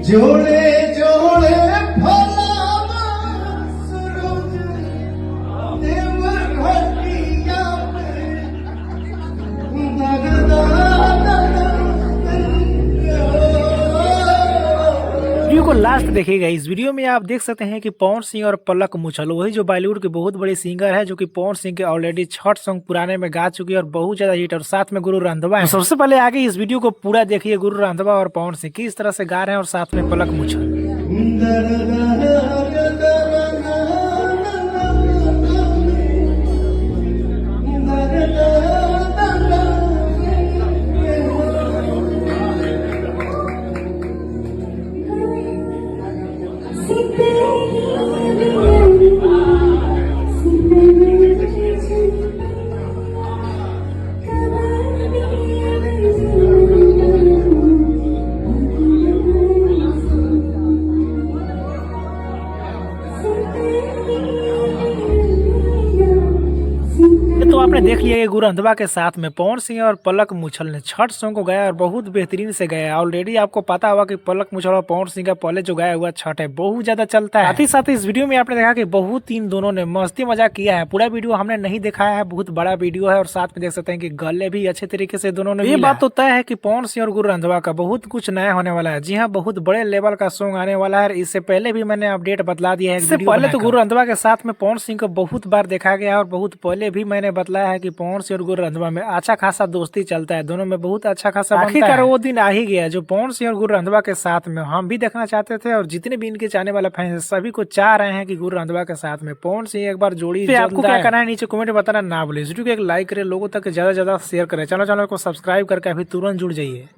जोड़े जोड़े फलावा सरोज देव घटिया पे वीडियो को लास्ट देखिएगा। इस वीडियो में आप देख सकते हैं कि पवन सिंह और पलक मुछल वही जो बॉलीवुड के बहुत बड़े सिंगर है, जो कि पवन सिंह के ऑलरेडी 6 सॉन्ग पुराने में गा चुके हैं और बहुत ज्यादा हिट, और साथ में गुरु रंधावा है। तो सबसे पहले आगे इस वीडियो को पूरा देखिए, गुरु रंधावा और पवन सिंह किस तरह से गा रहे हैं और साथ में पलक मुछल। तो आपने देख लिया कि गुरु रंधावा के साथ में पवन सिंह और पलक मुछल ने 6 सॉन्ग को गाया और बहुत बेहतरीन से गाया। ऑलरेडी आपको पता होगा कि पलक मुछल और पवन सिंह का पहले जो गाया हुआ 6 है बहुत ज्यादा चलता है। साथ ही साथ इस वीडियो में आपने देखा कि बहुत इन दोनों ने मस्ती मजाक किया है। पूरा वीडियो हमने नहीं दिखाया है, बहुत बड़ा वीडियो है, और साथ में देख सकते हैं कि गले भी अच्छे तरीके से दोनों ने। ये बात तो तय है कि पवन सिंह और गुरु रंधावा का बहुत कुछ नया होने वाला है। जी हाँ, बहुत बड़े लेवल का सॉन्ग आने वाला है। इससे पहले भी मैंने अपडेट बतला दिया है। इससे पहले तो गुरु रंधावा के साथ में पवन सिंह को बहुत बार देखा गया और बहुत पहले भी मैंने बतलाया है कि पवन सिंह और गुरु रंधावा में अच्छा खासा दोस्ती चलता है, दोनों में बहुत अच्छा खासा। आखिरकार वो दिन आ ही गया जो पवन सिंह और गुरु रंधावा के साथ में हम भी देखना चाहते थे, और जितने भी इनके चाहने वाले फैंस सभी को चाह रहे हैं कि गुरु रंधावा के साथ में पवन सिंह एक बार जोड़ी। आपको क्या करना है नीचे कमेंट में बताना ना भूलिए। वीडियो को एक लाइक करें, लोगों तक ज्यादा से ज्यादा शेयर करें, चैनल को सब्सक्राइब करके अभी तुरंत जुड़ जाइए।